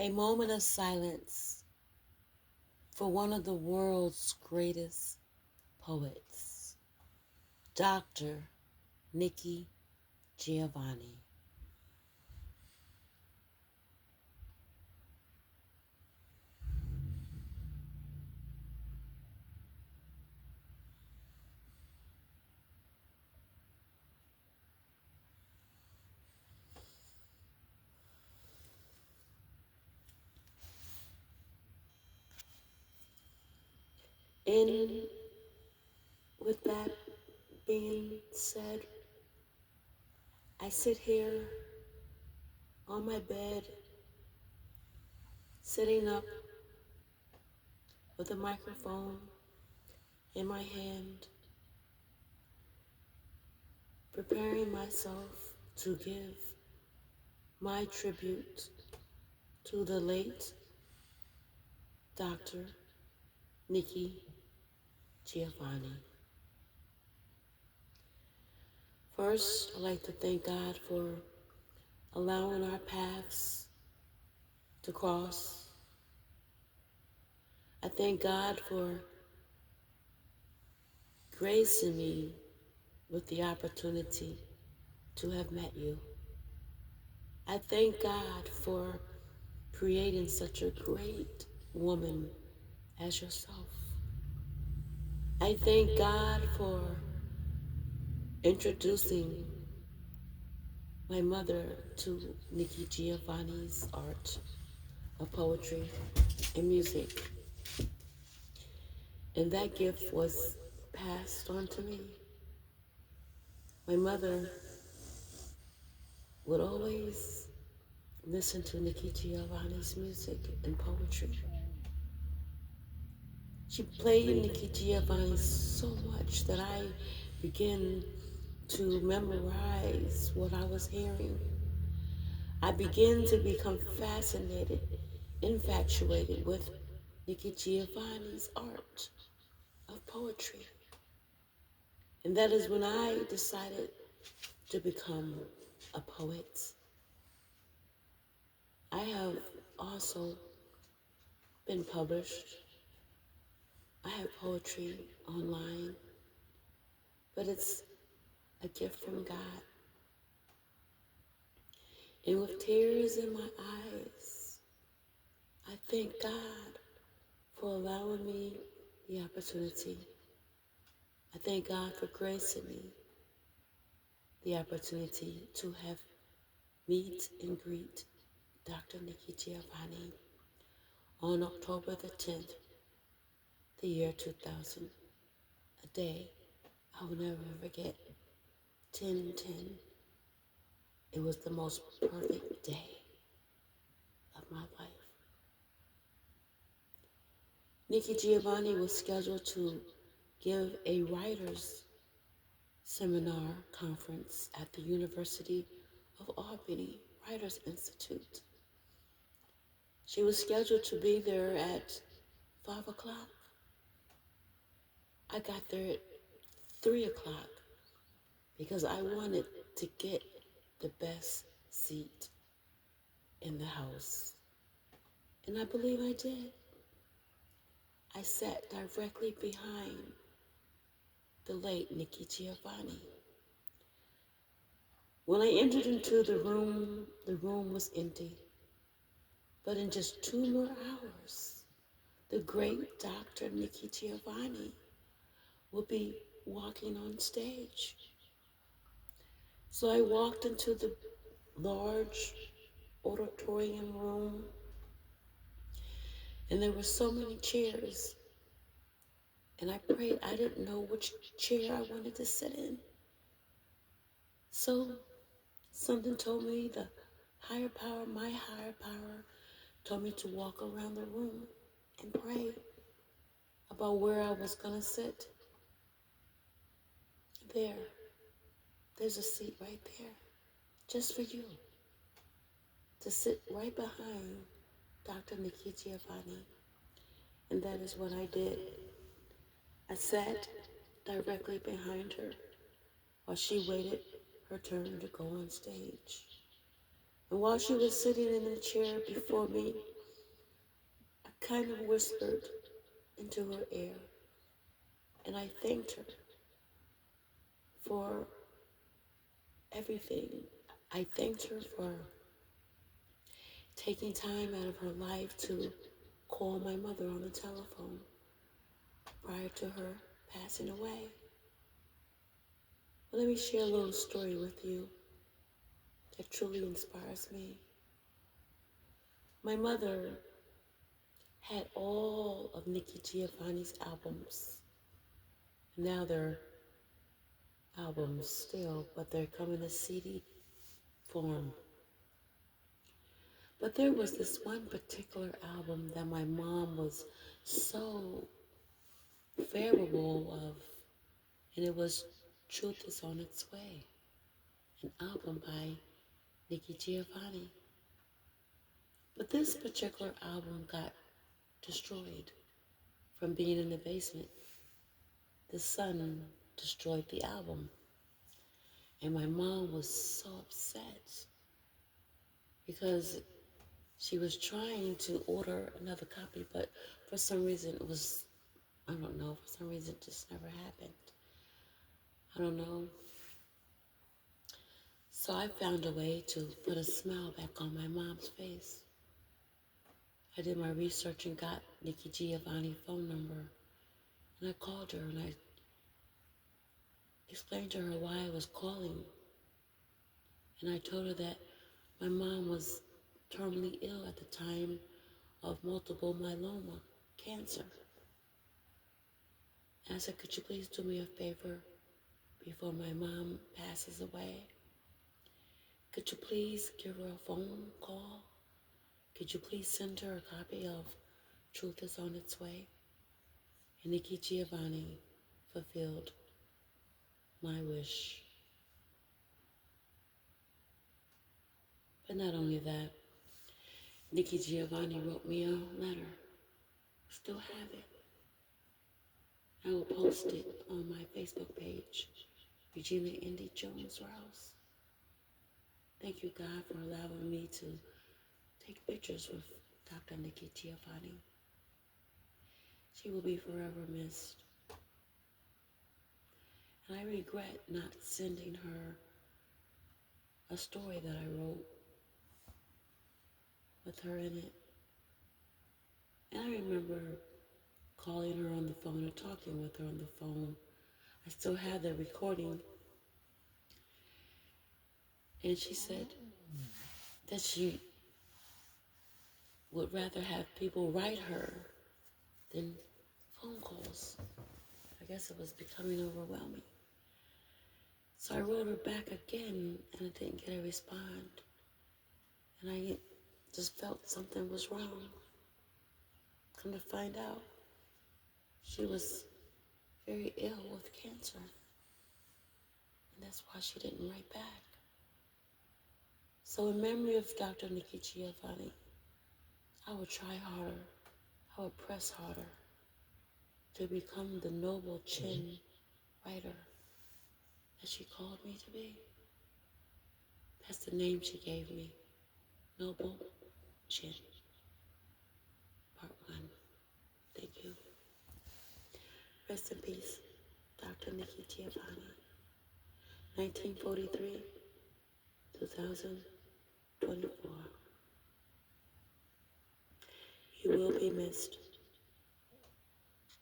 A moment of silence for one of the world's greatest poets, Dr. Nikki Giovanni. And with that being said, I sit here on my bed, sitting up with a microphone in my hand, preparing myself to give my tribute to the late Dr. Nikki Giovanni. First, I'd like to thank God for allowing our paths to cross. I thank God for gracing me with the opportunity to have met you. I thank God for creating such a great woman as yourself. I thank God for introducing my mother to Nikki Giovanni's art of poetry and music. And that gift was passed on to me. My mother would always listen to Nikki Giovanni's music and poetry. She played Nikki Giovanni so much that I began to memorize what I was hearing. I began to become fascinated, infatuated with Nikki Giovanni's art of poetry. And that is when I decided to become a poet. I have also been published. I have poetry online, but it's a gift from God. And with tears in my eyes, I thank God for allowing me the opportunity. I thank God for gracing me the opportunity to have meet and greet Dr. Nikki Giovanni on October the 10th, the year 2000. A day I will never forget. 10/10. It was the most perfect day of my life. Nikki Giovanni was scheduled to give a writer's seminar conference at the University of Albany Writers Institute. She was scheduled to be there at 5 o'clock. I got there at 3 o'clock because I wanted to get the best seat in the house. And I believe I did. I sat directly behind the late Nikki Giovanni. When I entered into the room was empty. But in just 2 more hours, the great Dr. Nikki Giovanni will be walking on stage. So I walked into the large auditorium room, and there were so many chairs. And I prayed. I didn't know which chair I wanted to sit in. So something told me, my higher power, told me to walk around the room and pray about where I was going to sit. There's a seat right there, just for you, to sit right behind Dr. Nikki Giovanni. And that is what I did. I sat directly behind her while she waited her turn to go on stage. And while she was sitting in the chair before me, I kind of whispered into her ear, and I thanked her for everything. I thanked her for taking time out of her life to call my mother on the telephone prior to her passing away. Well, let me share a little story with you that truly inspires me. My mother had all of Nikki Giovanni's albums. Now they're albums still, but they're coming in CD form. But there was this one particular album that my mom was so favorable of, and it was Truth Is On Its Way, an album by Nikki Giovanni. But this particular album got destroyed from being in the basement. The sun destroyed the album. And my mom was so upset because she was trying to order another copy, but for some reason it was, I don't know, for some reason it just never happened. I don't know. So I found a way to put a smile back on my mom's face. I did my research and got Nikki Giovanni's phone number. And I called her and I explained to her why I was calling. And I told her that my mom was terminally ill at the time of multiple myeloma, cancer. And I said, could you please do me a favor before my mom passes away? Could you please give her a phone call? Could you please send her a copy of Truth Is On Its Way? And Nikki Giovanni fulfilled my wish. But not only that, Nikki Giovanni wrote me a letter. Still have it. I will post it on my Facebook page, Regina IndiijonesRouse. Thank you, God, for allowing me to take pictures with Dr. Nikki Giovanni. She will be forever missed. And I regret not sending her a story that I wrote with her in it. And I remember calling her on the phone or talking with her on the phone. I still have the recording. And she said that she would rather have people write her than phone calls. I guess it was becoming overwhelming. So I wrote her back again and I didn't get a response. And I just felt something was wrong. Come to find out, she was very ill with cancer. And that's why she didn't write back. So in memory of Dr. Nikki Giovanni, I would try harder. I would press harder to become the noble chin writer that she called me to be. That's the name she gave me, Noble Chin, Part 1. Thank you. Rest in peace, Dr. Nikki Giovanni, 1943, 2024. You will be missed.